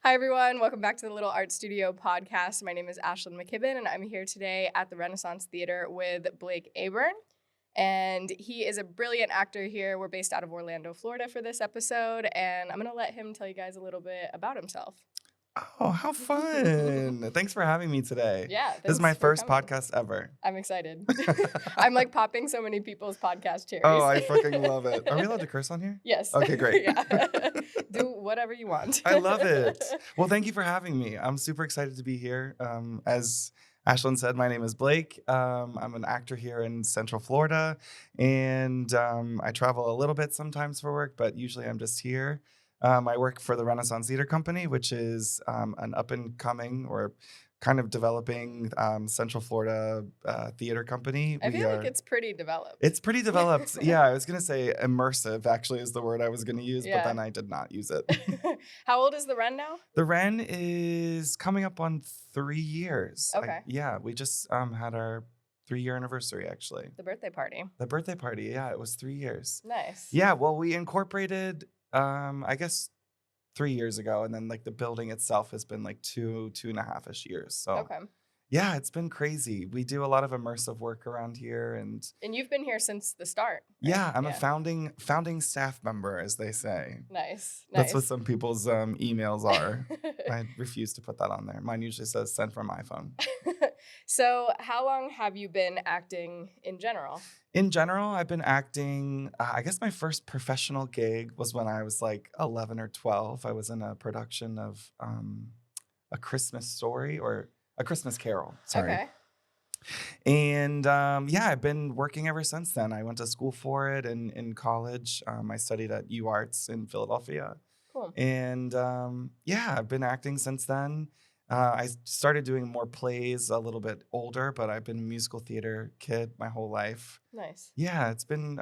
Hi, everyone. Welcome back to the Little Art Studio podcast. My name is Ashlyn McKibben, and I'm here today at the Renaissance Theater with Blake Aburn. And he is a brilliant actor here. We're based out of Orlando, Florida for this episode, and I'm going to let him tell you guys a little bit about himself. Oh, how fun. Thanks for having me today. Yeah, This is my thanks for first coming. podcast ever. I'm excited. I'm like popping so many people's podcast cherries. Oh, I fucking love it. Are we allowed to curse on here? Yes. Okay, great. Yeah. Do whatever you want. I love it. Well, thank you for having me. I'm super excited to be here. As Ashlyn said, my name is Blake. I'm an actor here in Central Florida, and I travel a little bit sometimes for work, but usually I'm just here. I work for the Renaissance Theater Company, which is an up-and-coming or kind of developing Central Florida theater company. I feel like it's pretty developed. It's pretty developed. Yeah, I was going to say immersive, actually, is the word I was going to use, Yeah. but then I did not use it. How old is the Ren now? The Ren is coming up on 3 years. Okay. We just had our 3-year anniversary, actually. The birthday party. The birthday party, yeah, it was 3 years. Nice. Yeah, well, we incorporated, I guess, 3 years ago, and then like the building itself has been like 2.5-ish years. So Okay. yeah, it's been crazy. We do a lot of immersive work around here, and you've been here since the start. Right? yeah, I'm a founding staff member, as they say. Nice. That's what some people's emails are. I refuse to put that on there. Mine usually says sent from iPhone. So how long have you been acting in general? In general, I've been acting, I guess my first professional gig was when I was like 11 or 12. I was in a production of A Christmas Story or A Christmas Carol. Sorry. Okay. And yeah, I've been working ever since then. I went to school for it in college. I studied at UArts in Philadelphia. Cool. And yeah, I've been acting since then. I started doing more plays a little bit older, but I've been a musical theater kid my whole life. Nice. Yeah, it's been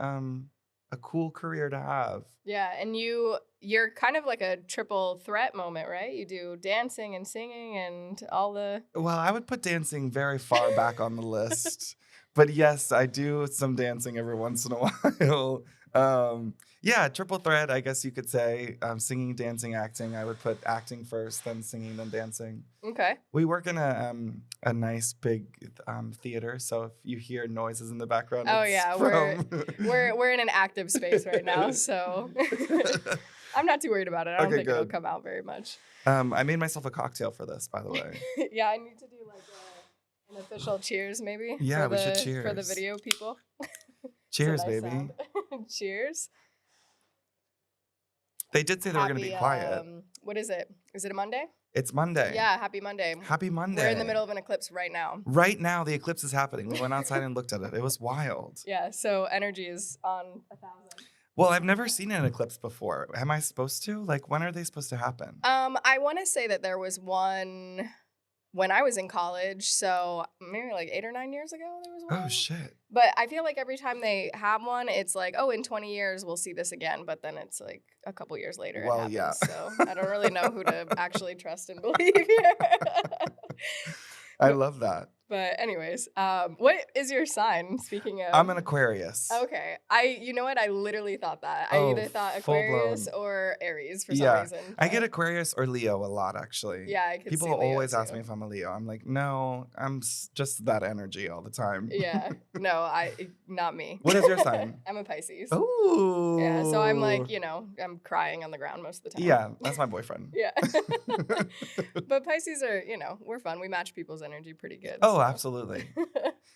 a cool career to have. Yeah, and you're kind of like a triple threat moment, right? You do dancing and singing and all the... Well, I would put dancing very far back on the list. But yes, I do some dancing every once in a while. Yeah, triple threat, I guess you could say. Singing, dancing, acting. I would put acting first, then singing, then dancing. Okay. We work in a nice big theater, so if you hear noises in the background, Oh it's yeah, from... we're in an active space right now, so I'm not too worried about it. I don't Okay, think it'll good. come out very much. I made myself a cocktail for this, by the way. Yeah, I need to do like an official cheers, maybe. Yeah, for we should for the cheers. video people. Cheers, It's a nice baby. sound. Cheers. They did say they were going to be quiet. What is it? Is it a Monday? It's Monday. Yeah, happy Monday. Happy Monday. We're in the middle of an eclipse right now. Right now, the eclipse is happening. We went outside and looked at it. It was wild. Yeah, so energy is on 1,000. Well, I've never seen an eclipse before. Am I supposed to? Like, when are they supposed to happen? I want to say that there was one when I was in college, so maybe like 8 or 9 years ago there was one. Oh, shit. But I feel like every time they have one, it's like, oh, in 20 years we'll see this again. But then it's like a couple years later Well, it happens. yeah. So I don't really know who to actually trust and believe here. I love that. But anyways, what is your sign? Speaking of, I'm an Aquarius. Okay, you know what? I literally thought that. I Oh, either thought full-blown. Aquarius or Aries for some Yeah, reason. I get but- Aquarius or Leo a lot, actually. Yeah, I could People see Leo always ask too. me if I'm a Leo. I'm like, no, I'm just that energy all the time. Yeah, no, not me. What is your sign? I'm a Pisces. Oh. Yeah, so I'm like, I'm crying on the ground most of the time. Yeah, that's my boyfriend. Yeah. But Pisces are, we're fun. We match people's energy pretty good. Oh, so. absolutely.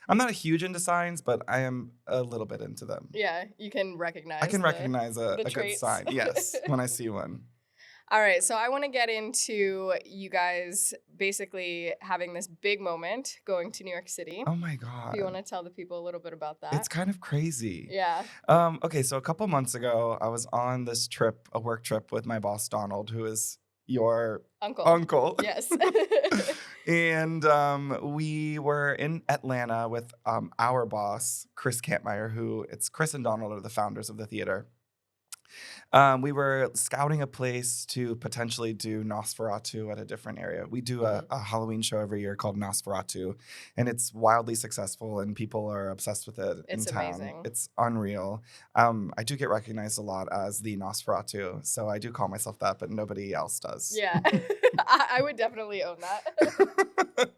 I'm not a huge into signs, but I am a little bit into them. Yeah, you can recognize. I can recognize a good traits. sign, yes, when I see one. All right, so I want to get into you guys basically having this big moment going to New York City. Oh my God. Do you want to tell the people a little bit about that? It's kind of crazy. Yeah. Okay, so a couple months ago, I was on this trip, a work trip with my boss, Donald, who is your uncle. Yes. And we were in Atlanta with our boss, Chris Kampmeyer, it's Chris and Donald are the founders of the theater. We were scouting a place to potentially do Nosferatu at a different area. We do Mhm. a Halloween show every year called Nosferatu, and it's wildly successful, and people are obsessed with it in It's town. amazing. It's unreal. I do get recognized a lot as the Nosferatu, so I do call myself that, but nobody else does. Yeah. I would definitely own that.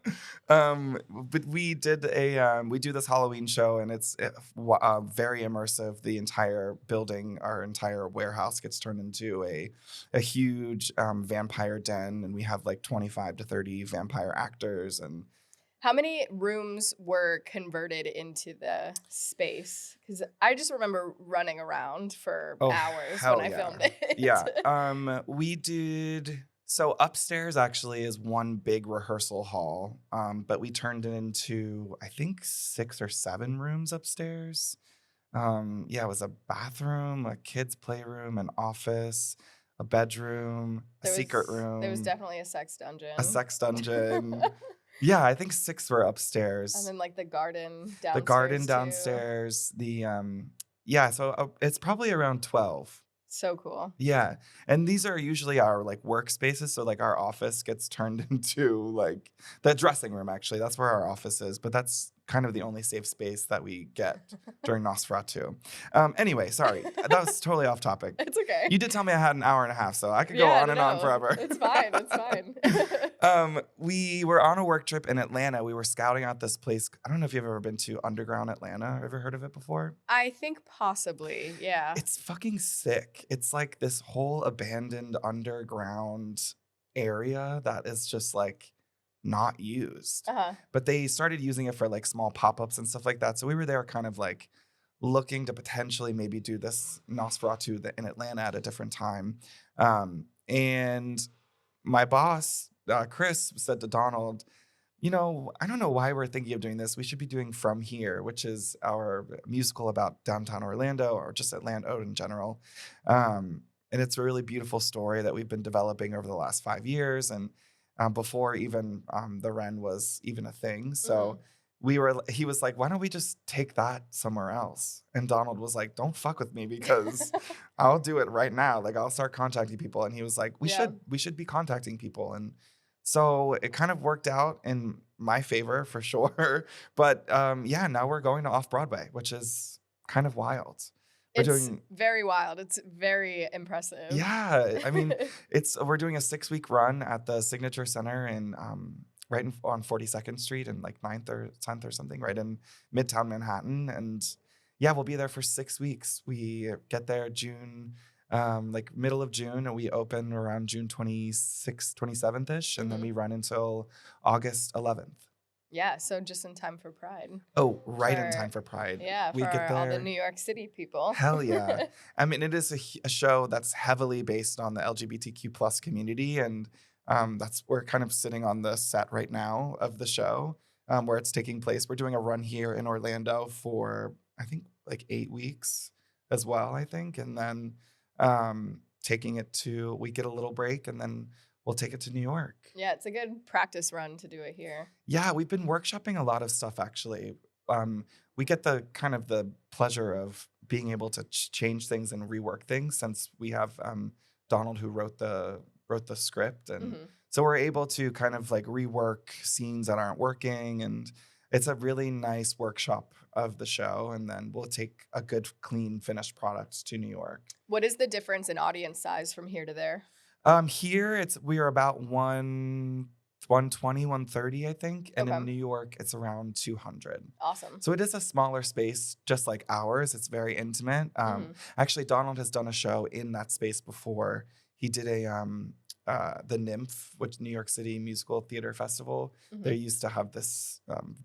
But we do this Halloween show, and it's very immersive. The entire building, our entire warehouse, gets turned into a huge vampire den, and we have like 25 to 30 vampire actors, and How many rooms were converted into the space? Because I just remember running around for oh hours when hell I yeah, filmed it. yeah. We did. So upstairs actually is one big rehearsal hall, but we turned it into I think 6 or 7 rooms upstairs. Yeah, it was a bathroom, a kids' playroom, an office, a bedroom, a secret There was room, definitely a sex a dungeon. sex dungeon. Yeah, I think 6 were And upstairs. then like the garden The garden downstairs too. downstairs, yeah, so it's probably around 12. So cool. Yeah, and these are usually our, like, workspaces, so, like, our office gets turned into, like the dressing room, actually, that's where our office is, but that's kind of the only safe space that we get during Nosferatu. Anyway, sorry, that was totally off topic. It's okay. You did tell me I had an hour and a half, so I could go Yeah, on no, and on no. forever. It's fine. It's fine. We were on a work trip in Atlanta, we were scouting out this place. I don't know if you've ever been to Underground Atlanta, ever heard of it before? I think possibly. Yeah. It's fucking sick. It's like this whole abandoned underground area that is just like not used. Uh-huh. But they started using it for like small pop-ups and stuff like that. So we were there kind of like looking to potentially maybe do this Nosferatu in Atlanta at a different time. And my boss, Chris, said to Donald, I don't know why we're thinking of doing this. We should be doing From Here, which is our musical about downtown Orlando or just Atlanta in general. And it's a really beautiful story that we've been developing over the last 5 years, and before even the Ren was even a thing. So Mhm. he was like, why don't we just take that somewhere else? And Donald was like, don't fuck with me because I'll do it right now. Like I'll start contacting people. And he was like, we Yeah. should be contacting people. And so it kind of worked out in my favor for sure. But yeah, now we're going to off Broadway, which is kind of wild. We're It's doing very wild. It's very impressive. yeah, I mean, we're doing a 6 week run at the Signature Center in on 42nd Street and like 9th or 10th or something, right in Midtown Manhattan. And yeah, we'll be there for 6 weeks. We get there June, like middle of June, and we open around June 26th, 27th ish, and then Mhm. we run until August 11th. Yeah, so just in time for Pride. Oh, right in For time for Pride. yeah, We get for all the there. New York City people. Hell yeah. I mean, it is a show that's heavily based on the LGBTQ plus community. And we're kind of sitting on the set right now of the show where it's taking place. We're doing a run here in Orlando for, I think, like 8 weeks as well, I think. And then we get a little break and then we'll take it to New York. Yeah, it's a good practice run to do it here. Yeah, we've been workshopping a lot of stuff actually. We get the kind of the pleasure of being able to change things and rework things since we have Donald who wrote the script, and Mhm. so we're able to kind of like rework scenes that aren't working, and it's a really nice workshop of the show, and then we'll take a good clean finished product to New York. What is the difference in audience size from here to there? Here we are about 120, 130, I think. And in Okay. New York, it's around 200. Awesome. So it is a smaller space, just like ours. It's very intimate. Mhm. Actually, Donald has done a show in that space before. He did the Nymph, which New York City Musical Theater Festival. They Mhm. used to have this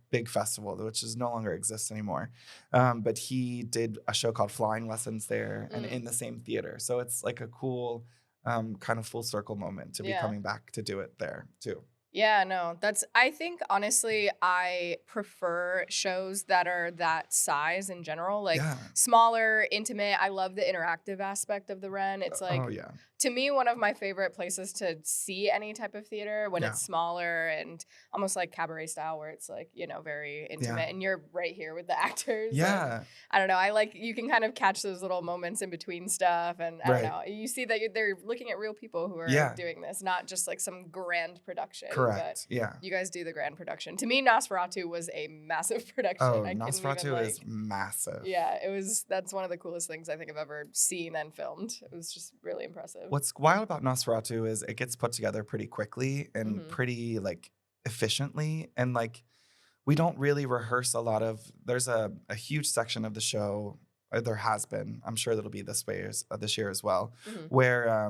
big festival, which is no longer exists anymore. But he did a show called Flying Lessons there, and Mm. in the same theater. So it's like a cool kind of full circle moment to be Yeah. coming back to do it there too. Yeah, no, I think honestly, I prefer shows that are that size in general, like Yeah. smaller, intimate. I love the interactive aspect of the Ren. It's Oh like yeah. To me, one of my favorite places to see any type of theater when Yeah. it's smaller and almost like cabaret style, where it's like, very Yeah. intimate and you're right here with the actors. And Yeah. I don't know, you can kind of catch those little moments in between stuff. And I don't Right. know, you see that they're looking at real people who are Yeah. doing this, not just like some grand production, but Correct. Yeah. you guys do the grand production. To me, Nosferatu was a massive production. Oh, I couldn't even Nosferatu is massive. yeah, that's one of the coolest things I think I've ever seen and filmed. It was just really impressive. What's wild about Nosferatu is it gets put together pretty quickly and Mhm. pretty like efficiently. And like we don't really rehearse a lot of there's a huge section of the show, there has been, I'm sure that'll be this way this year as well, Mhm. where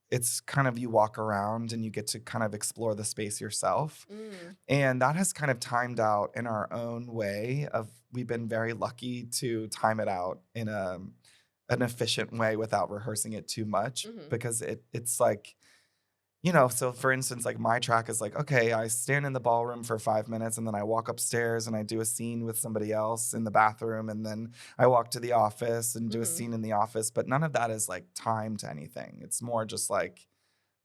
it's kind of you walk around and you get to kind of explore the space yourself. Mm. And that has kind of timed out in our own way of we've been very lucky to time it out in an efficient way without rehearsing it too much Mhm. because it's like so for instance, like my track is like, okay, I stand in the ballroom for 5 minutes and then I walk upstairs and I do a scene with somebody else in the bathroom. And then I walk to the office and do a Mhm. scene in the office. But none of that is like timed to anything. It's more just like,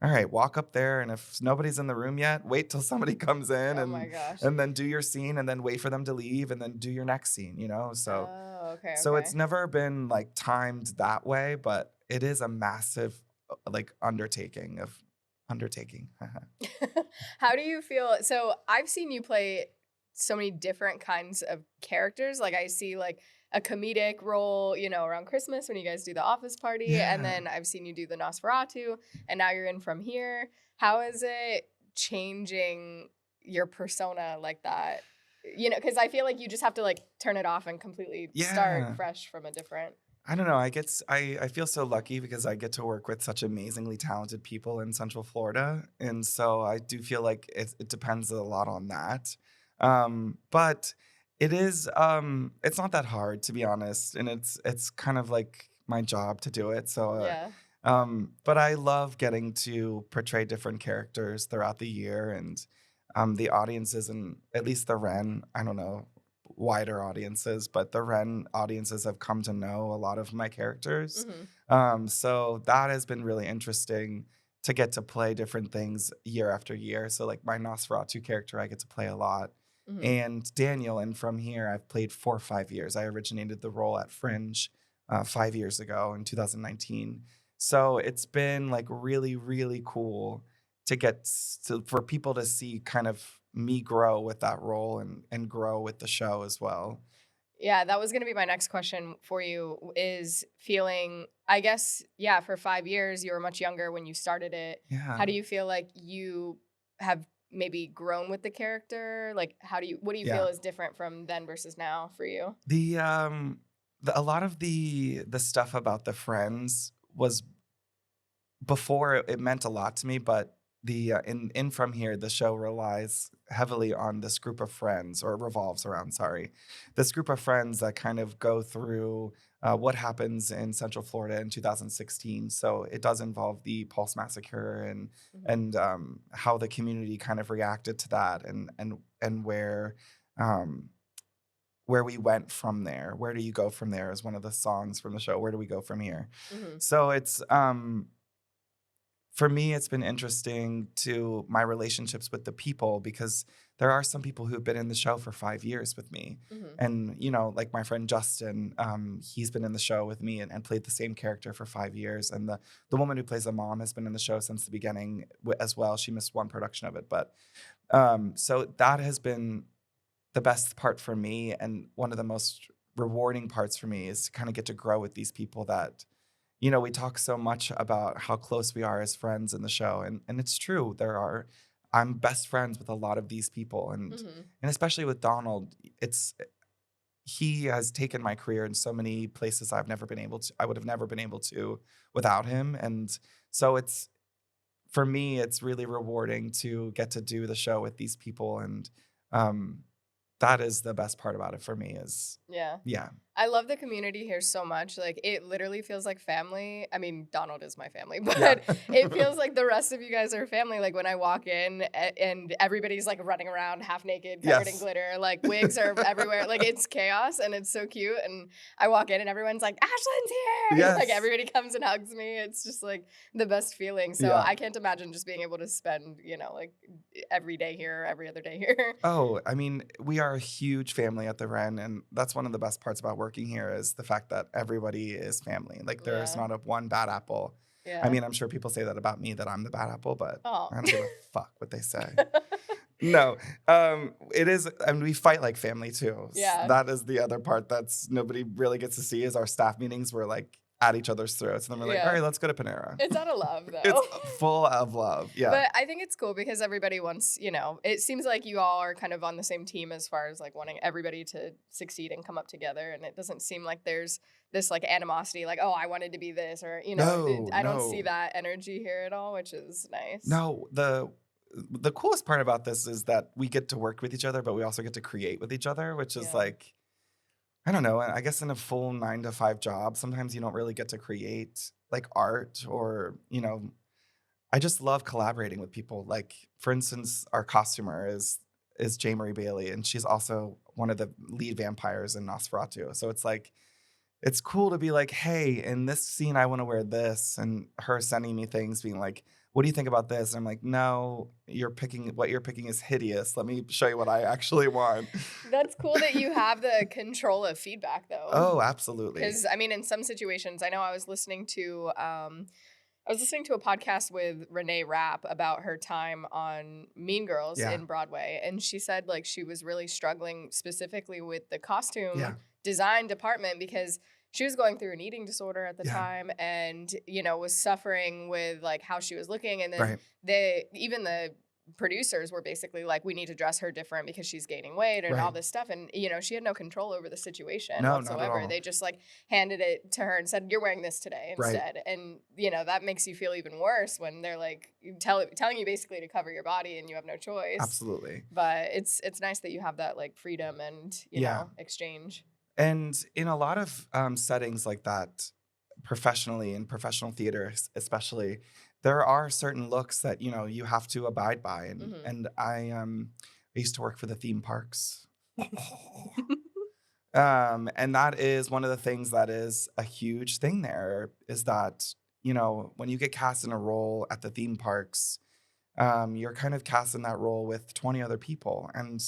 all right, walk up there. And if nobody's in the room yet, wait till somebody comes in Oh my gosh. and then do your scene and then wait for them to leave and then do your next scene. So Oh, okay, so it's okay. never been like timed that way, but it is a massive like undertaking. How do you feel? So I've seen you play so many different kinds of characters. Like I see like a comedic role, around Christmas when you guys do the office party, and Yeah. then I've seen you do the Nosferatu, and now you're in From Here. How is it changing your persona like that? Because I feel like you just have to like turn it off and completely start Yeah. fresh from a different. I don't know. I feel so lucky because I get to work with such amazingly talented people in Central Florida, and so I do feel like it depends a lot on that. But it's not that hard to be honest, and it's kind of like my job to do it. So, Yeah. but I love getting to portray different characters throughout the year, and the audiences and at least the Ren. I don't know wider audiences, but the Ren audiences have come to know a lot of my characters. Hmm. So that has been really interesting to get to play different things year after year. So like my Nosferatu character, I get to play a lot. Hmm. And Daniel, and From Here, I've played for 5 years. I originated the role at Fringe 5 years ago in 2019. So it's been like really, really cool to for people to see kind of me grow with that role and grow with the show as well. Yeah, that was going to be my next question for you is feeling, I guess, yeah, for 5 years, you were much younger when you started it. Yeah. How do you feel like you have maybe grown with the character? Like, what do you feel Yeah. is different from then versus now for you? A lot of the stuff about the friends was before it meant a lot to me, but in From Here, the show relies heavily on this group of friends, or revolves around, sorry, this group of friends that kind of go through what happens in Central Florida in 2016. So it does involve the Pulse Massacre Mhm. and how the community kind of reacted to that, and um, where we went from there. Where do you go from there is one of the songs from the show. Where do we go from here? Mhm. So it's for me, it's been interesting to my relationships with the people because there are some people who've been in the show for 5 years with me. Mhm. And, like my friend Justin, he's been in the show with me and played the same character for 5 years. And the woman who plays the mom has been in the show since the beginning as well. She missed one production of it. But so that has been the best part for me. And one of the most rewarding parts for me is to kind of get to grow with these people that we talk so much about how close we are as friends in the show, and it's true. I'm best friends with a lot of these people, Mhm. and especially with Donald. He has taken my career in so many places I would have never been able to without him, and so it's for me, it's really rewarding to get to do the show with these people, and um, that is the best part about it for me. Is Yeah. yeah, I love the community here so much. Like, it literally feels like family. I mean, Donald is my family, Yeah. but it feels like the rest of you guys are family. Like, when I walk in and everybody's like running around half naked, covered in Yes. glitter, like wigs are everywhere. Like, it's chaos and it's so cute. And I walk in and everyone's like, Ashlyn's here. Like, Yes. everybody comes and hugs me. It's just like the best feeling. So Yeah. I can't imagine just being able to spend, like every day here, every other day here. Oh, I mean, we are a huge family at the Ren, and that's one of the best parts about working here is the fact that everybody is family. Like there's Yeah. not a one bad apple. I Yeah. mean, I'm sure people say that about me that I'm the bad apple, but Oh. I don't give a fuck what they say. No, it is, and we fight like family too. Yeah. That is the other part that's nobody really gets to see is our staff meetings. We're like at each other's throats, and then we're like, all Yeah. right, let's go to Panera. It's out of love It's though. full of love. Yeah. But I think it's cool because everybody wants, it seems like you all are kind of on the same team as far as like wanting everybody to succeed and come up together. And it doesn't seem like there's this like animosity, like, oh, I wanted to be this, or, No, I don't see no. that energy here at all, which is nice. No, the coolest part about this is that we get to work with each other, but we also get to create with each other, which is Yeah. like, I don't know. I guess in a full 9 to 5 job, sometimes you don't really get to create like art or, I just love collaborating with people. Like, for instance, our costumer is J. Marie Bailey, and she's also one of the lead vampires in Nosferatu. So it's like it's cool to be like, hey, in this scene, I want to wear this, and her sending me things, being like, what do you think about this? And I'm like, no, what you're picking is hideous. Let me show you what I actually want. That's cool that you have the control of feedback though. Oh, absolutely. Because I mean, in some situations, I know I was listening to a podcast with Renee Rapp about her time on Mean Girls Yeah. in Broadway, and she said like she was really struggling specifically with the costume Yeah. design department because she was going through an eating disorder at the Yeah. time and was suffering with like how she was looking, and then Right. even the producers were basically like, we need to dress her different because she's gaining weight and all Right. this stuff, and she had no control over the situation No, not at whatsoever. all. They just like handed it to her and said, you're wearing this today Right. instead. And that makes you feel even worse when they're like telling you basically to cover your body and you have no choice. Absolutely. But it's nice that you have that like freedom and Yeah. exchange. And in a lot of settings like that, professionally, in professional theater especially, there are certain looks that you have to abide by. And Mhm. and I used to work for the theme parks. And that is one of the things that is a huge thing there is that, when you get cast in a role at the theme parks, you're kind of cast in that role with 20 other people. And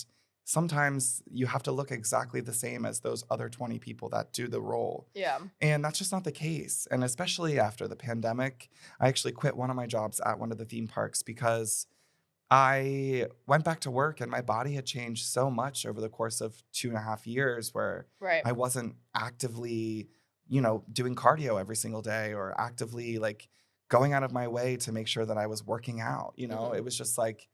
sometimes you have to look exactly the same as those other 20 people that do the role. Yeah. And that's just not the case. And especially after the pandemic, I actually quit one of my jobs at one of the theme parks because I went back to work and my body had changed so much over the course of 2.5 years where Right. I wasn't actively, doing cardio every single day or actively like going out of my way to make sure that I was working out. Mhm. It was just like,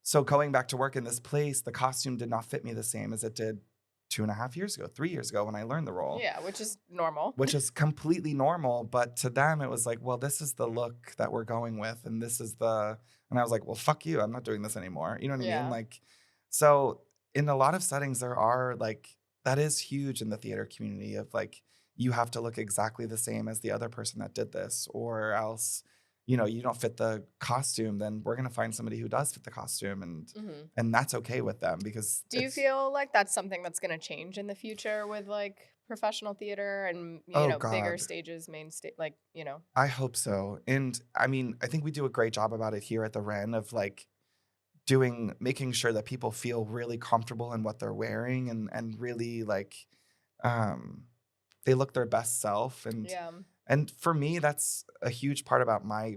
so going back to work in this place, the costume did not fit me the same as it did 2.5 years ago, 3 years ago when I learned the role. Yeah, which is normal. Which is completely normal. But to them, it was like, well, this is the look that we're going with. And and I was like, well, fuck you. I'm not doing this anymore. You know what I Yeah. mean? Like, so in a lot of settings, there are like, that is huge in the theater community of like, you have to look exactly the same as the other person that did this, or else, you don't fit the costume, then we're going to find somebody who does fit the costume. Mhm. And that's okay with them because Do you feel like that's something that's going to change in the future with like professional theater and oh bigger God. stages, main stage, I hope so. And I mean, I think we do a great job about it here at the Ren of like making sure that people feel really comfortable in what they're wearing and really like um they look their best self. Yeah. And for me, that's a huge part about my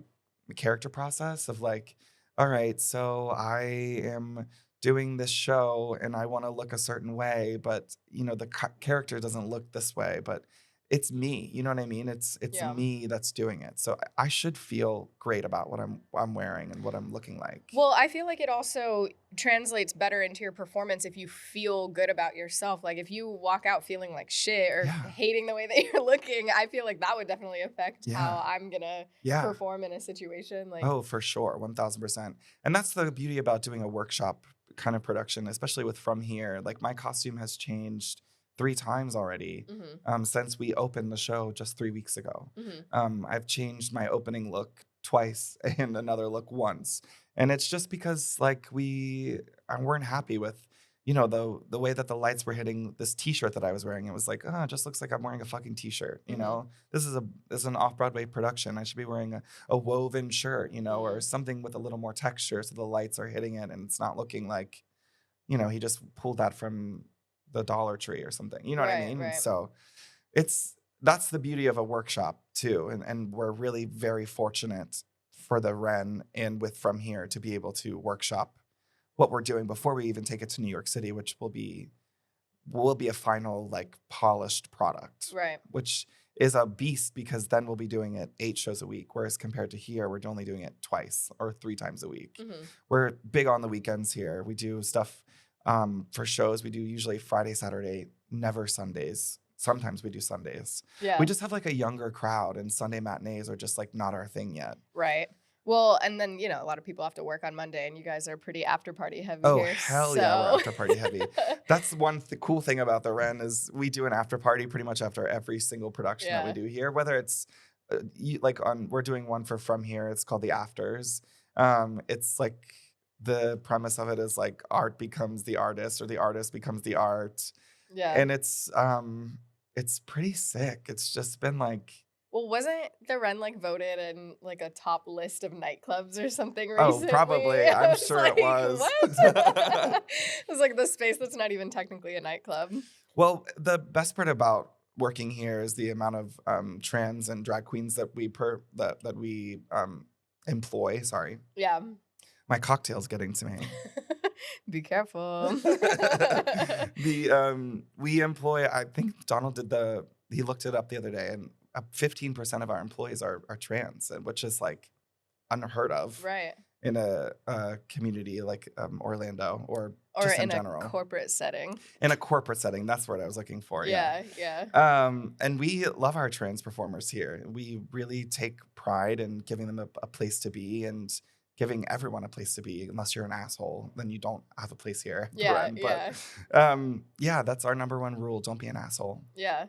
character process of like, all right, so I am doing this show and I want to look a certain way, but the character doesn't look this way, but it's me. You know what I mean? It's Yeah. me that's doing it. So I should feel great about what I'm wearing and what I'm looking like. Well, I feel like it also translates better into your performance if you feel good about yourself. Like if you walk out feeling like shit or Yeah. hating the way that you're looking, I feel like that would definitely affect Yeah. how I'm gonna Yeah. perform in a situation. Like, Oh, for sure, 1000%. And that's the beauty about doing a workshop kind of production, especially with From Here. Like my costume has changed 3 times already Mm-hmm. since we opened the show just 3 weeks ago. Mm-hmm. I've changed my opening look twice and another look once. And it's just because like we weren't happy with the way that the lights were hitting this t-shirt that I was wearing. It was like, oh, it just looks like I'm wearing a fucking t-shirt, you Mm-hmm. know? This is an off-Broadway production. I should be wearing a woven shirt, or Mm. something with a little more texture so the lights are hitting it and it's not looking like, he just pulled that from the Dollar Tree or something. You know what I Right, mean? And right. so that's the beauty of a workshop too. And we're really very fortunate for the Ren and with From Here to be able to workshop what we're doing before we even take it to New York City, which will be a final like polished product, Right. which is a beast because then we'll be doing it 8 shows a week, whereas compared to here, we're only doing it twice or 3 times a week. Mm-hmm. We're big on the weekends here. We do stuff for shows. We do usually Friday, Saturday, never Sundays. Sometimes we do Sundays. We Yeah. just have like a younger crowd, and Sunday matinees are just like not our thing yet. Right. Well, and then, a lot of people have to work on Monday, and you guys are pretty after party heavy Oh, here. hell yeah, we're So, after party heavy. That's one cool thing about the Ren is we do an after party pretty much after every single production that we yeah. do here, whether it's we're doing one for From Here. It's called The Afters. It's like the premise of it is like art becomes the artist or the artist becomes the art. Yeah. And it's pretty sick. It's just been like, Well, wasn't the Ren like voted in like a top list of nightclubs or something oh, recently? probably. I I'm was sure it like, was. what? It's like the space that's not even technically a nightclub. Well, the best part about working here is the amount of trans and drag queens that we employ. Sorry, Yeah. my cocktail's getting to me. Be careful. We employ. I think Donald he looked it up the other day, and 15% of our employees are trans, which is like unheard of Right. in a community like Orlando or Or just in in a general. corporate setting. In a corporate setting, that's what I was looking for. Yeah. Yeah. And we love our trans performers here. We really take pride in giving them a place to be and giving everyone a place to be. Unless you're an asshole, then you don't have a place here. Yeah. But yeah, that's our number one rule. Don't be an asshole. Yeah.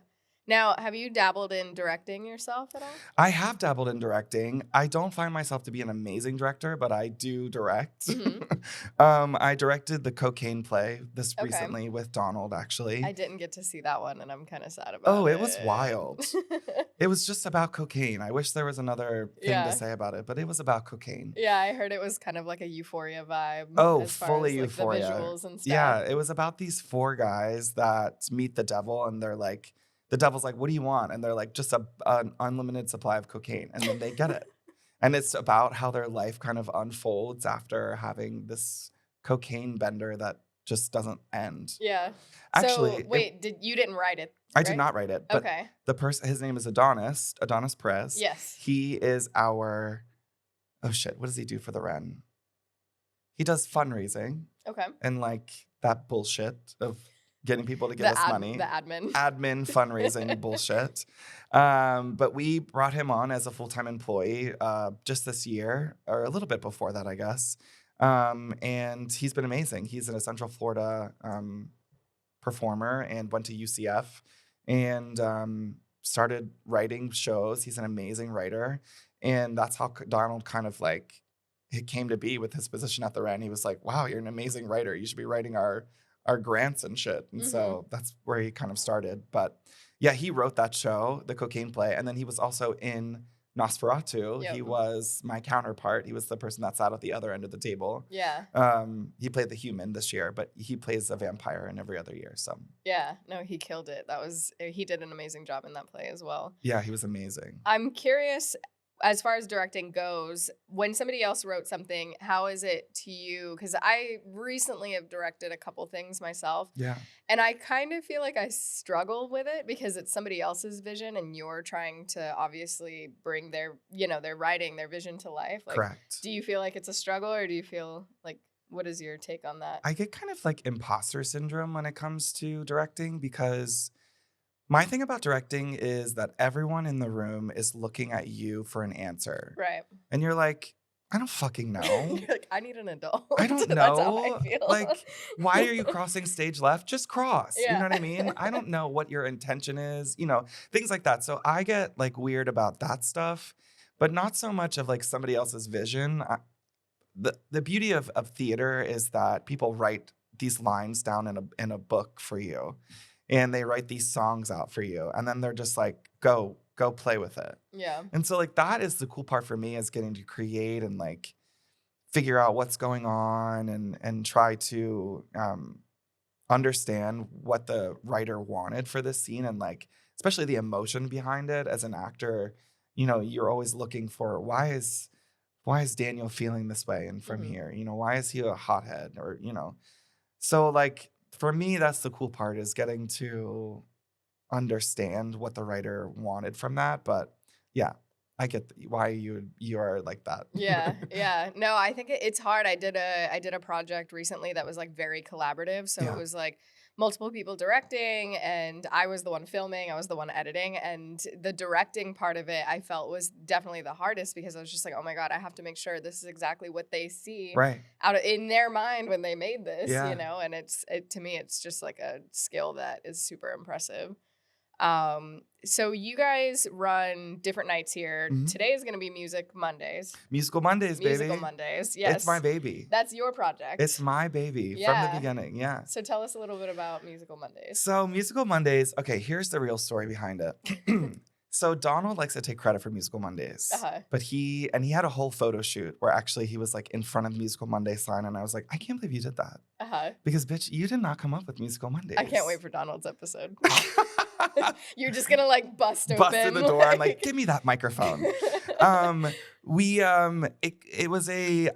Now, have you dabbled in directing yourself at all? I have dabbled in directing. I don't find myself to be an amazing director, but I do direct. Mhm. I directed the Cocaine play this Okay. recently with Donald, actually. I didn't get to see that one, and I'm kind of sad about Oh, it. it was wild. It was just about cocaine. I wish there was another thing Yeah. to say about it, but it was about cocaine. Yeah, I heard it was kind of like a Euphoria vibe. Oh, as far fully as, like, Euphoria. The visuals and stuff. Yeah, it was about these 4 guys that meet the devil, and they're like, the devil's like, "What do you want?" And they're like, "Just an unlimited supply of cocaine," and then they get it. And it's about how their life kind of unfolds after having this cocaine bender that just doesn't end. Yeah. Actually, So wait, you didn't write it? I did right? not write it, but Okay. the person, his name is Adonis Perez. Yes. He is our, oh shit, what does he do for the Ren? He does fundraising Okay. and like that bullshit of getting people to give us money. The admin. Admin fundraising bullshit. But we brought him on as a full-time employee just this year, or a little bit before that, I guess. And he's been amazing. He's in a Central Florida performer and went to UCF and started writing shows. He's an amazing writer. And that's how Donald kind of like it came to be with his position at the Ren. He was like, wow, you're an amazing writer. You should be writing our grants and shit. And so that's where he kind of started. But yeah, he wrote that show, the Cocaine play. And then he was also in Nosferatu. Yep. He was my counterpart. He was the person that sat at the other end of the table. Yeah. He played the human this year, but he plays a vampire in every other year. So Yeah. No, he killed it. He did an amazing job in that play as well. yeah, he was amazing. I'm curious, as far as directing goes, when somebody else wrote something, how is it to you? Because I recently have directed a couple things myself. Yeah. And I kind of feel like I struggle with it because it's somebody else's vision and you're trying to obviously bring their writing, their vision to life. Like, Correct. do you feel like it's a struggle or do you feel like, what is your take on that? I get kind of like imposter syndrome when it comes to directing because my thing about directing is that everyone in the room is looking at you for an answer. Right. And you're like, I don't fucking know. You're like, I need an adult. I don't That's how I know. feel. Like, why are you crossing stage left? Just cross. You know Yeah. what I mean? I don't know what your intention is, things like that. So I get like weird about that stuff, but not so much of like somebody else's vision. The beauty of theater is that people write these lines down in a book for you, and they write these songs out for you, and then they're just like, go play with it. Yeah. And so like that is the cool part for me, is getting to create and like figure out what's going on, and try to understand what the writer wanted for this scene, and like especially the emotion behind it. As an actor, you're always looking for, why is Daniel feeling this way and from Mhm. here? Why is he a hothead? Or, so like for me, that's the cool part, is getting to understand what the writer wanted from that. But yeah, I get why you are like that. Yeah, yeah. No, I think it's hard. I did a project recently that was like very collaborative. So it Yeah. was like multiple people directing, and I was the one filming, I was the one editing, and the directing part of it I felt was definitely the hardest, because I was just like, oh my God, I have to make sure this is exactly what they see Right. in their mind when they made this, Yeah. and to me it's just like a skill that is super impressive. So you guys run different nights here. Mhm. Today is going to be Music Mondays. Musical Mondays, Musical baby. Mondays. It's my Yes. baby. That's your project. It's my baby from the Yeah. beginning. Yeah. So tell us a little bit about Musical Mondays. So Musical Mondays, okay, here's the real story behind it. So Donald likes to take credit for Musical Mondays. Uh-huh. But he had a whole photo shoot where actually he was like in front of the Musical Monday sign, and I was like, I can't believe you did that. Uh-huh. Because bitch, you did not come up with Musical Mondays. I can't wait for Donald's episode. You're just gonna like bust in the door. I'm like, give me that microphone.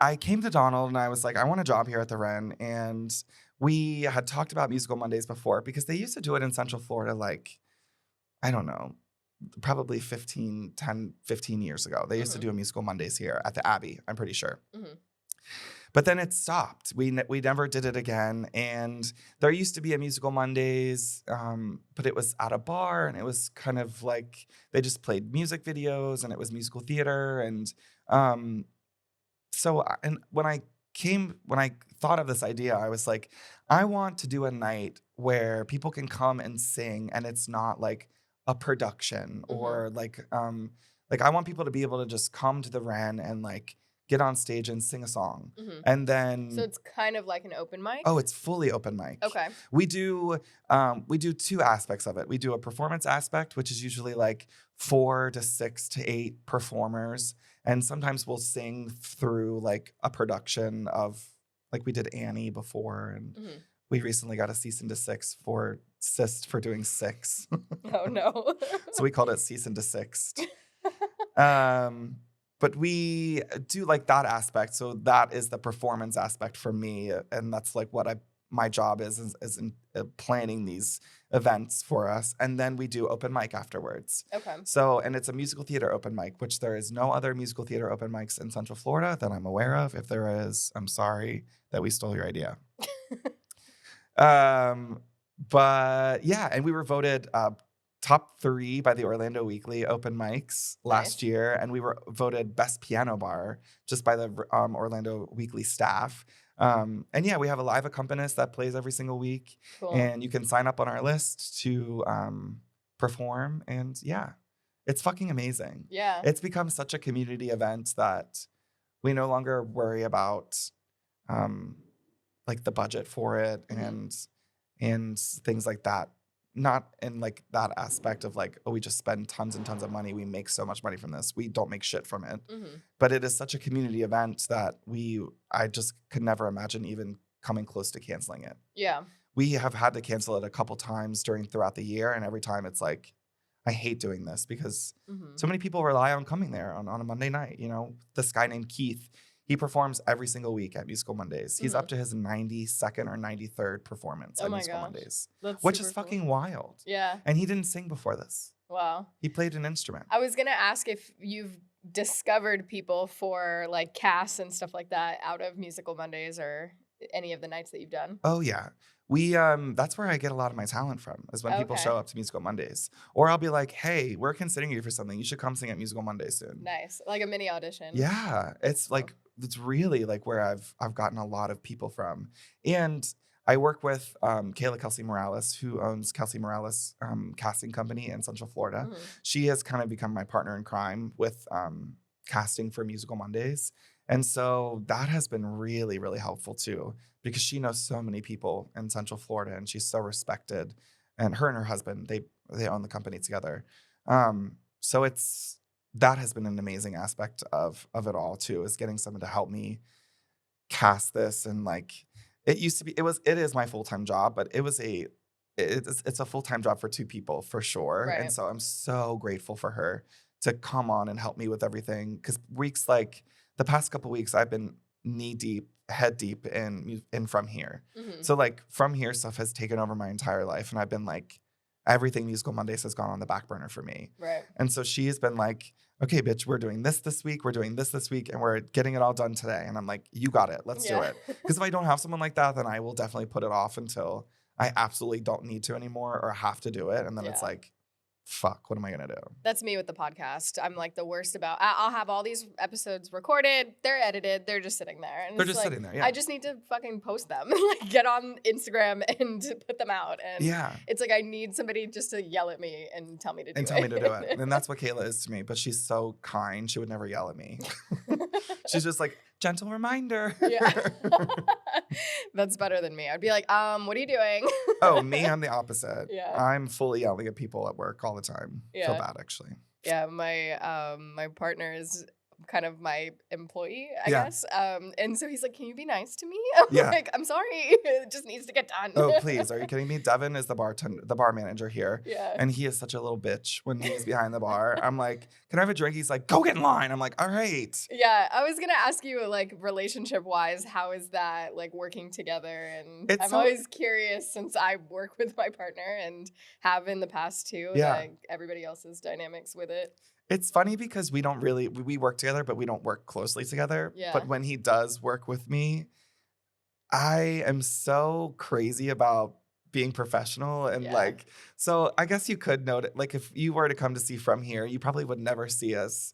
I came to Donald and I was like, I want a job here at the Ren. And we had talked about Musical Mondays before, because they used to do it in Central Florida, like, I don't know, probably 15 years ago. They used to do a Musical Mondays here at the Abbey, I'm pretty sure. Mhm. But then it stopped. We never did it again. And there used to be a Musical Mondays, but it was at a bar, and it was kind of like they just played music videos, and it was musical theater. And and when I thought of this idea, I was like, I want to do a night where people can come and sing, and it's not like a production, or like I want people to be able to just come to the Ren and like get on stage and sing a song. Mhm. And then So it's kind of like an open mic? oh, it's fully open mic. Okay. We do two aspects of it. We do a performance aspect, which is usually like 4 to 6 to 8 performers, and sometimes we'll sing through like a production of, like we did Annie before, and Mhm. we recently got a cease and desist for doing 6. Oh no. So we called it cease and desist. But we do like that aspect. So that is the performance aspect for me. And that's like what my job is in planning these events for us. And then we do open mic afterwards. Okay. So, and it's a musical theater open mic, which there is no other musical theater open mics in Central Florida that I'm aware of. If there is, I'm sorry that we stole your idea. But yeah, and we were voted top 3 by the Orlando Weekly Open Mics last year, and we were voted best piano bar just by the Orlando Weekly staff. And yeah, we have a live accompanist that plays every single week, Cool. and you can sign up on our list to perform. And yeah, it's fucking amazing. Yeah. It's become such a community event that we no longer worry about like the budget for it and things like that. Not in like that aspect of like, oh, we just spend tons and tons of money. We make so much money from this. We don't make shit from it. But it is such a community event that I just could never imagine even coming close to canceling it. Yeah. We have had to cancel it a couple times throughout the year, and every time it's like, I hate doing this because so many people rely on coming there on a Monday night. This guy named Keith, he performs every single week at Musical Mondays. He's up to his 92nd or 93rd performance at Musical Mondays, which is fucking wild. Yeah. And he didn't sing before this. Wow. He played an instrument. I was going to ask if you've discovered people for like casts and stuff like that out of Musical Mondays or any of the nights that you've done. Oh, yeah. That's where I get a lot of my talent from, is when people show Okay. up to Musical Mondays. Or I'll be like, hey, we're considering you for something. You should come sing at Musical Monday soon. Nice. Like a mini audition. Yeah. It's Cool. like, it's really like where I've gotten a lot of people from. And I work with Kayla Kelsey Morales, who owns Kelsey Morales Casting Company in Central Florida. Mhm. She has kind of become my partner in crime with casting for Musical Mondays. And so that has been really, really helpful too, because she knows so many people in Central Florida and she's so respected. And her husband, they own the company together. So that has been an amazing aspect of it all too, is getting someone to help me cast this. And like, it is my full-time job, but it's a full-time job for two people for sure. And Right. so I'm so grateful for her to come on and help me with everything. Because the past couple weeks, I've been knee deep, head deep in From Here. Mhm. So like From Here stuff has taken over my entire life, and I've been like, everything Musical Mondays has gone on the back burner for me. Right. And so she's been like, okay, bitch, we're doing this week, we're doing this week, and we're getting it all done today. And I'm like, you got it, let's do Yeah. it. Because if I don't have someone like that, then I will definitely put it off until I absolutely don't need to anymore or have to do it. And then it's Yeah. like, fuck, what am I gonna do? That's me with the podcast. I'm like the worst about. I'll have all these episodes recorded, they're edited, they're just sitting there, and They're it's just like sitting there, yeah. I just need to fucking post them, like get on Instagram and put them out. And Yeah. it's like I need somebody just to yell at me and tell me to do And it. tell me to do it. And that's what Kayla is to me, but she's so kind. She would never yell at me. She's just like, gentle reminder. Yeah. That's better than me. I'd be like, what are you doing? Oh, me, I'm the opposite. Yeah. I'm fully yelling at people at work all the time. Feel Yeah. bad, actually. Yeah, my partner is kind of my employee, I Yeah. guess. And so he's like, "Can you be nice to me?" I'm Yeah. like, "I'm sorry, it just needs to get done." Oh, please. Are you kidding me? Devin is the bar manager here. Yeah. And he is such a little bitch when he's behind the bar. I'm like, can I have a drink? He's like, go get in line. I'm like, all right. Yeah, I was gonna ask you, like, relationship wise, how is that like working together? And It's I'm so- always curious since I work with my partner and have in the past too, Yeah. like everybody else's dynamics with it. It's funny because we work together, but we don't work closely together. Yeah. But when he does work with me, I am so crazy about being professional and Yeah. like, so I guess you could note it. Like if you were to come to see From Here, you probably would never see us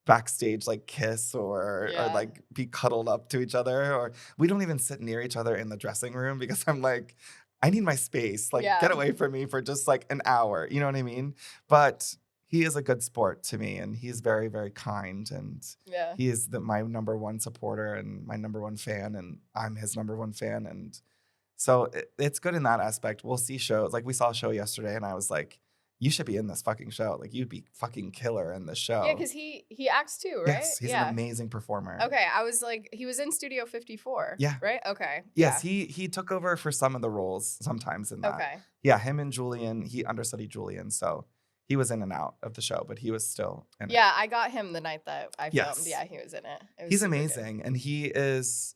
backstage like kiss or Yeah. like be cuddled up to each other, or we don't even sit near each other in the dressing room because I'm like, I need my space. Like Yeah. get away from me for just like an hour. You know what I mean? But he is a good sport to me, and he's very, very kind, and Yeah. he is my number one supporter and my number one fan, and I'm his number one fan. And so it's good in that aspect. We'll see shows. Like we saw a show yesterday, and I was like, you should be in this fucking show. Like you'd be fucking killer in this show. Yeah, because he acts too, right? Yes, he's yeah. an amazing performer. Okay, I was like, he was in Studio 54. Yeah. Right? Okay. Yes, Yeah. he took over for some of the roles sometimes in that. Okay. Yeah, him and Julian, he understudied Julian, so he was in and out of the show, but he was still in it. Yeah, I got him the night that I filmed. Yes. Yeah, he was in it. It was He's super good. amazing, and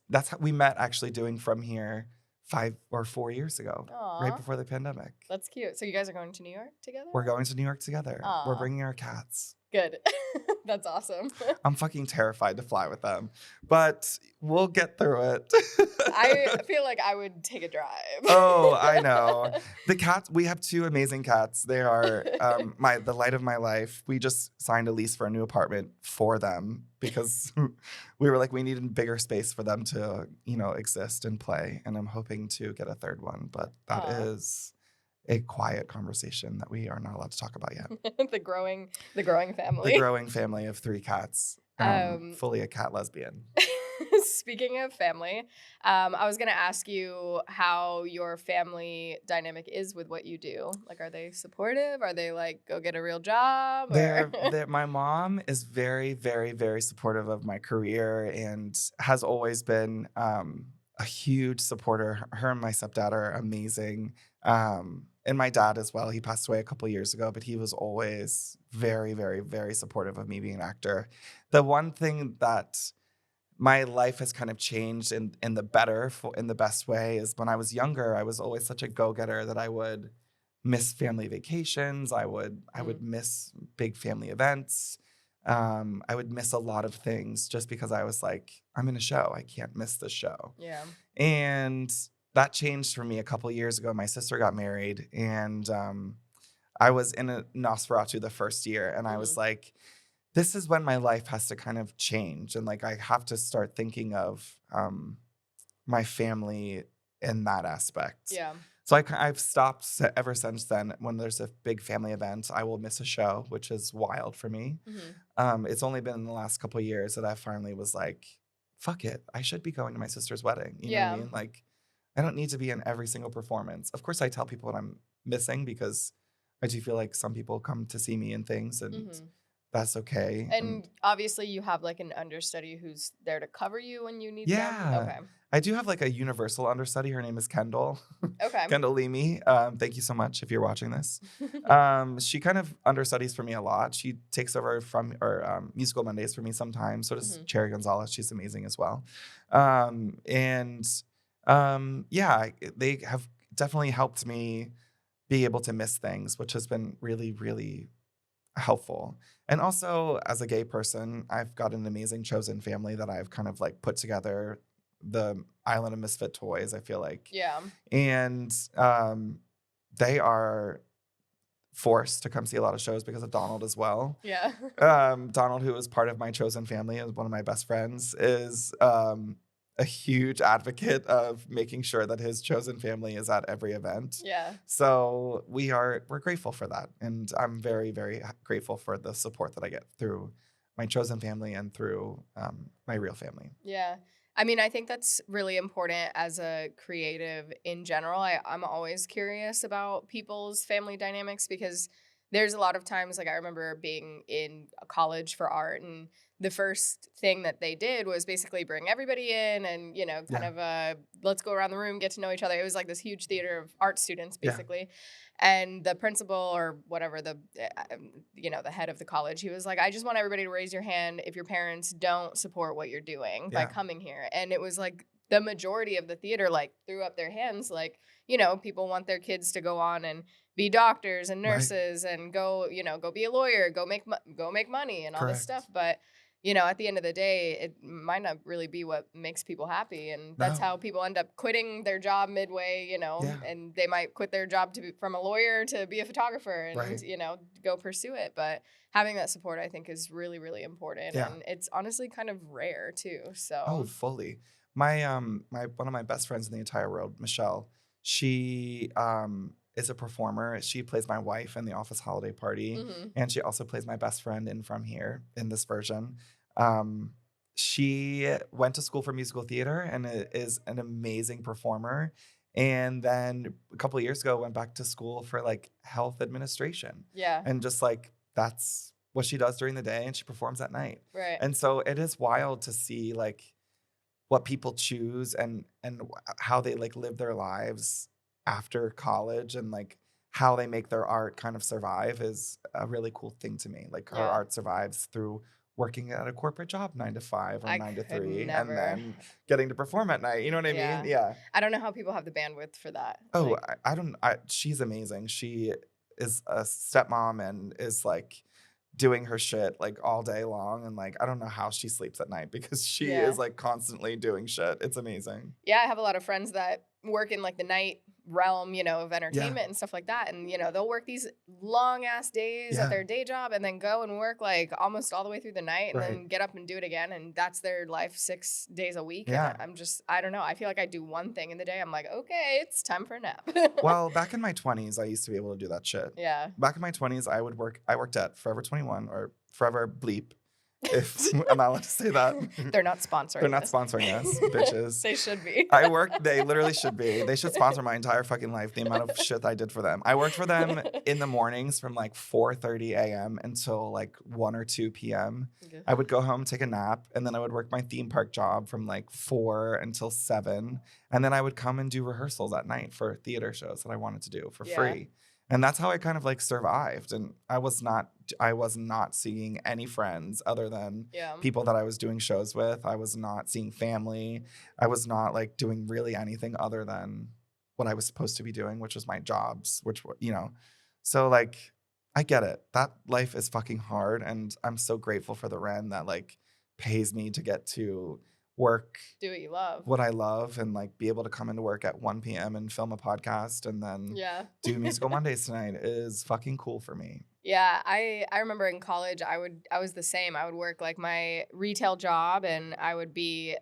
that's how we met actually doing From Here 5 or 4 years ago, right Aw. before the pandemic. That's cute. So you guys are going to New York together? We're going to New York together. We're Aw. bringing our cats. Good. That's awesome. I'm fucking terrified to fly with them, but we'll get through it. I feel like I would take a drive. Oh, I know. The cats, we have two amazing cats. They are the light of my life. We just signed a lease for a new apartment for them because we were like, we needed bigger space for them to, exist and play. And I'm hoping to get a third one, but that Aw. is a quiet conversation that we are not allowed to talk about yet. the growing family. The growing family of 3 cats, fully a cat lesbian. Speaking of family, I was gonna ask you how your family dynamic is with what you do. Like, are they supportive? Are they like, go get a real job? My mom is very, very, very supportive of my career and has always been a huge supporter. Her and my stepdad are amazing. And my dad as well. He passed away a couple years ago, but he was always very, very, very supportive of me being an actor. The one thing that my life has kind of changed in the best way is when I was younger, I was always such a go-getter that I would miss family vacations. I would miss big family events. I would miss a lot of things just because I was like, I'm in a show. I can't miss the show. Yeah. And that changed for me a couple years ago. My sister got married, and I was in a Nosferatu the first year, and I was Mhm. like, this is when my life has to kind of change, and like I have to start thinking of my family in that aspect. Yeah. So I've stopped ever since then. When there's a big family event, I will miss a show, which is wild for me. Mhm. It's only been in the last couple of years that I finally was like, fuck it. I should be going to my sister's wedding. You know what I Yeah. mean? Like, I don't need to be in every single performance. Of course, I tell people what I'm missing because I do feel like some people come to see me in things and Mhm. that's okay. And And obviously you have like an understudy who's there to cover you when you need them. yeah, Okay. I do have like a universal understudy. Her name is Kendall. Okay. Kendall Leamy. Thank you so much if you're watching this. She kind of understudies for me a lot. She takes over from or musical Mondays for me sometimes. So does Mhm. Cherry Gonzalez. She's amazing as well. And yeah, they have definitely helped me be able to miss things, which has been really, really helpful. And also, as a gay person, I've got an amazing chosen family that I've kind of like put together the Island of Misfit Toys, I feel like. Yeah. And they are forced to come see a lot of shows because of Donald as well. Yeah. Donald, who is part of my chosen family, is one of my best friends, is a huge advocate of making sure that his chosen family is at every event. Yeah. So we're grateful for that, and I'm very, very grateful for the support that I get through my chosen family and through my real family. Yeah. I mean, I think that's really important as a creative in general. I'm always curious about people's family dynamics because there's a lot of times, like, I remember being in a college for art, and the first thing that they did was basically bring everybody in and, kind Yeah, of let's go around the room, get to know each other. It was like this huge theater of art students, yeah, basically. And the principal or whatever, the head of the college, he was like, I just want everybody to raise your hand if your parents don't support what you're doing by yeah, coming here. And it was like the majority of the theater like threw up their hands, like, people want their kids to go on and be doctors and right, nurses and go be a lawyer, go make money and all this stuff. correct. But at the end of the day, it might not really be what makes people happy. And that's No, how people end up quitting their job midway, yeah, and they might quit their job from a lawyer to be a photographer and, right, go pursue it. But having that support, I think, is really, really important. yeah. And it's honestly kind of rare too. Oh, So, fully. My one of my best friends in the entire world, Michelle, she is a performer. She plays my wife in the Office Holiday Party, mhm. and she also plays my best friend in From Here in this version. Um, she went to school for musical theater and is an amazing performer. And then a couple of years ago, went back to school for like health administration, Yeah, and just like that's what she does during the day, and she performs at night. right. And so it is wild to see like what people choose and how they like live their lives after college and like how they make their art kind of survive is a really cool thing to me. Like her Yeah. art survives through working at a corporate job 9 to 5 or I 9 to 3 and never. then getting to perform at night. You know what I mean? Yeah. Yeah. I don't know how people have the bandwidth for that. Oh, Like, I don't she's amazing. She is a stepmom and is like doing her shit like all day long and like I don't know how she sleeps at night because she is yeah. like constantly doing shit. It's amazing. Yeah, I have a lot of friends that work in like the night realm, of Yeah. entertainment and stuff like that. And, they'll work these long ass days at Yeah. their day job and then go and work like almost all the way through the night and Right. then get up and do it again. And that's their life 6 days a week. And Yeah. I don't know. I feel like I do one thing in the day. I'm like, okay, it's time for a nap. Well, back in my 20s, I used to be able to do that shit. Yeah. Back in my 20s, I worked at Forever 21 or Forever Bleep, if I'm not allowed to say that. They're not They're sponsoring not this. sponsoring us, bitches. They should be. They literally should be. They should sponsor my entire fucking life, the amount of shit I did for them. I worked for them in the mornings from like 4:30 a.m. until like 1 or 2 p.m. Okay. I would go home, take a nap, and then I would work my theme park job from like 4 until 7. And then I would come and do rehearsals at night for theater shows that I wanted to do for Yeah. free. And that's how I kind of like survived. And I was not seeing any friends other than Yeah. people that I was doing shows with. I was not seeing family. I was not like doing really anything other than what I was supposed to be doing, which was my jobs, So like I get it. That life is fucking hard and I'm so grateful for the rent that like pays me to get to work Do what you love. what I love and like be able to come into work at 1 p.m. and film a podcast and then Yeah. do musical Mondays tonight is fucking cool for me. Yeah, I remember in college I was the same. I would work like my retail job and I would be,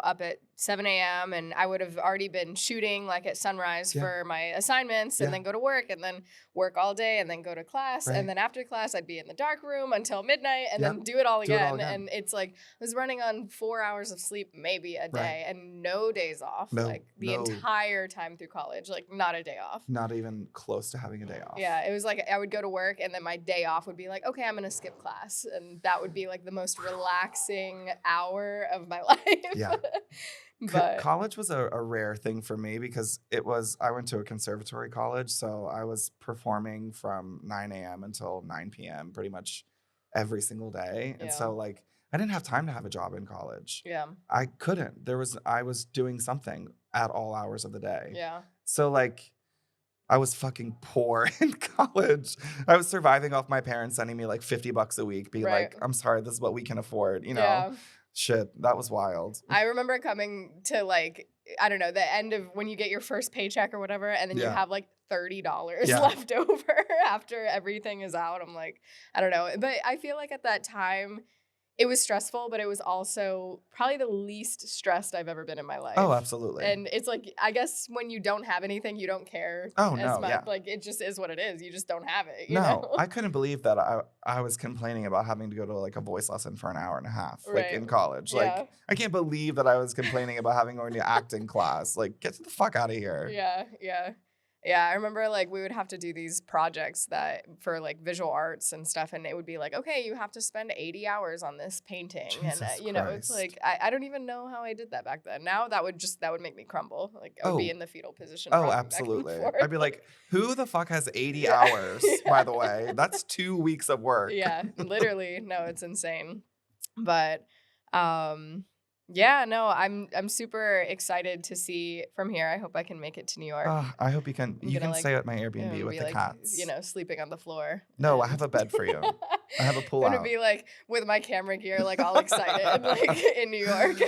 up at 7 a.m. and I would have already been shooting like at sunrise Yeah. for my assignments and Yeah. then go to work and then work all day and then go to class. Right. And then after class I'd be in the dark room until midnight and Yep. then do it all Do it all again. again. And it's like I was running on 4 hours of sleep maybe a day and no days off. No, like the no. entire time through college, like not a day off. Not even close to having a day off. Yeah, it was like I would go to work and then my day off would be like, okay, I'm gonna skip class, and that would be like the most relaxing hour of my life. Yeah. But College was a rare thing for me because I went to a conservatory college, so I was performing from 9 a.m. until 9 p.m. pretty much every single day. And Yeah. so like I didn't have time to have a job in college. yeah, I couldn't. I was doing something at all hours of the day. yeah, So like I was fucking poor in college. I was surviving off my parents sending me like $50 a week, be Right. like, I'm sorry, this is what we can afford, yeah. Shit, that was wild. I remember coming to like I don't know the end of when you get your first paycheck or whatever, and then you Yeah. have like $30 Yeah. left over after everything is out. I'm like, I don't know, but I feel like at that time it was stressful, but it was also probably the least stressed I've ever been in my life. Oh, absolutely. And it's like, I guess when you don't have anything, you don't care Oh, as no, much. yeah. Like, it just is what it is. You just don't have it, you No, know? I couldn't believe that I was complaining about having to go to like a voice lesson for an hour and a half, like Right. in college. Yeah. Like, I can't believe that I was complaining about having going to acting class. Like, get the fuck out of here. Yeah, yeah. Yeah, I remember like we would have to do these projects that for like visual arts and stuff, and it would be like, okay, you have to spend 80 hours on this painting, Jesus and it's Christ. like I don't even know how I did that back then. Now that would make me crumble. Like I would be Oh. in the fetal position. Oh, rocking back and absolutely. forth. I'd be like, who the fuck has 80 Yeah. hours, by the Yeah. way? That's 2 weeks of work. Yeah, literally. No, it's insane. But yeah, no, I'm super excited to see from here. I hope I can make it to New York. I hope you can gonna, like, stay at my I'm Airbnb gonna with be the like, cats. sleeping on the floor. No, I and- have a bed for you. I have a pull I'm out. gonna be like with my camera gear, like all excited, like in New York.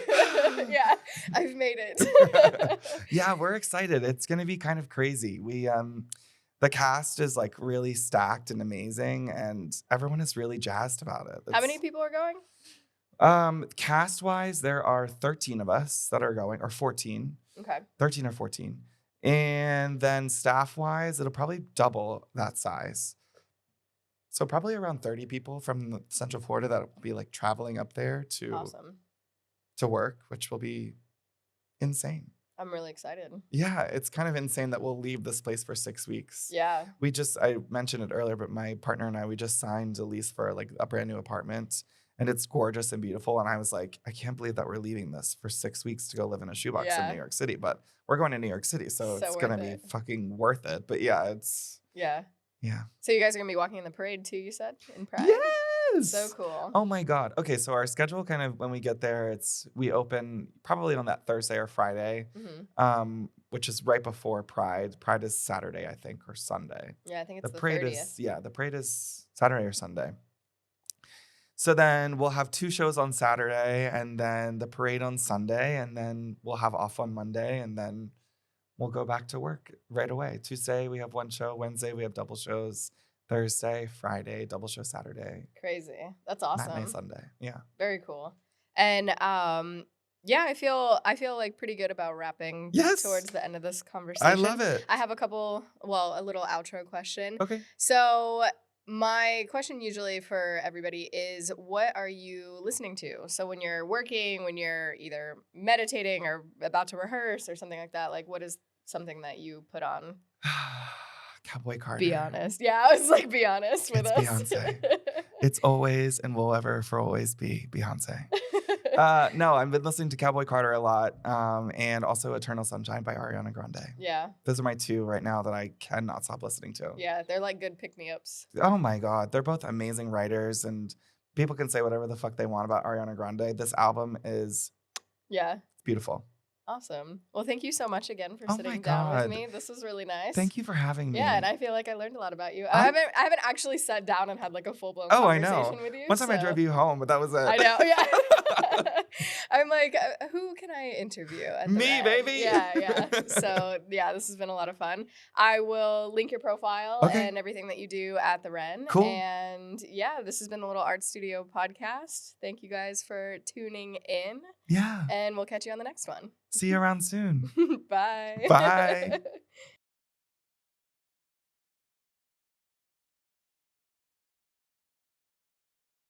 Yeah, I've made it. Yeah, we're excited. It's gonna be kind of crazy. We the cast is like really stacked and amazing, and everyone is really jazzed about it. How many people are going? Cast wise, there are 13 of us that are going, or 14, Okay. 13 or 14. And then staff wise, it'll probably double that size. So probably around 30 people from Central Florida that will be like traveling up there Awesome. to work, which will be insane. I'm really excited. Yeah, it's kind of insane that we'll leave this place for 6 weeks. Yeah. I mentioned it earlier, but my partner and I, we just signed a lease for like a brand new apartment, and it's gorgeous and beautiful. And I was like, I can't believe that we're leaving this for 6 weeks to go live in a shoebox Yeah. in New York City, but we're going to New York City. So So it's going to worth be it. fucking worth it. But yeah, Yeah. yeah. So you guys are gonna be walking in the parade too, you said? In Pride? Yes. So cool. Oh my God. Okay. So our schedule kind of, when we get there, we open probably on that Thursday or Friday, Hmm. which is right before Pride. Pride is Saturday, I think, or Sunday. Yeah, I think it's the parade 30th. the parade is Saturday or Sunday. So then we'll have 2 shows on Saturday and then the parade on Sunday, and then we'll have off on Monday, and then we'll go back to work right away. Tuesday we have 1 show, Wednesday we have double shows, Thursday, Friday, double show Saturday, Crazy. That's matinee awesome. Sunday. Yeah. Very cool. And yeah, I feel like pretty good about wrapping Yes. towards the end of this conversation. I love it. I have a little outro question. Okay. So my question usually for everybody is, what are you listening to? So when you're working, when you're either meditating or about to rehearse or something like that, like what is something that you put on? Cowboy Carter. Be honest. Yeah, I was like, be honest with It's us. Beyonce. It's always and will ever for always be Beyonce. No, I've been listening to Cowboy Carter a lot, and also Eternal Sunshine by Ariana Grande. Yeah, Those are my 2 right now that I cannot stop listening to. yeah, they're like good pick-me-ups. Oh my God. They're both amazing writers, and people can say whatever the fuck they want about Ariana Grande. This album is Yeah, beautiful. awesome. Well, thank you so much again for Oh my sitting down with God. me. This was really nice. Thank you for having me. Yeah, and I feel like I learned a lot about you. I haven't actually sat down and had like a full-blown Oh, I conversation know. with you. One time I so- drove you home, but that was it. I know, yeah. I'm like, who can I interview at the Me, Ren? baby. Yeah. So yeah, this has been a lot of fun. I will link your profile Okay. and everything that you do at the Ren. Cool. And yeah, this has been the Little Art Studio podcast. Thank you guys for tuning in. Yeah. And we'll catch you on the next one. See you around soon. Bye. Bye.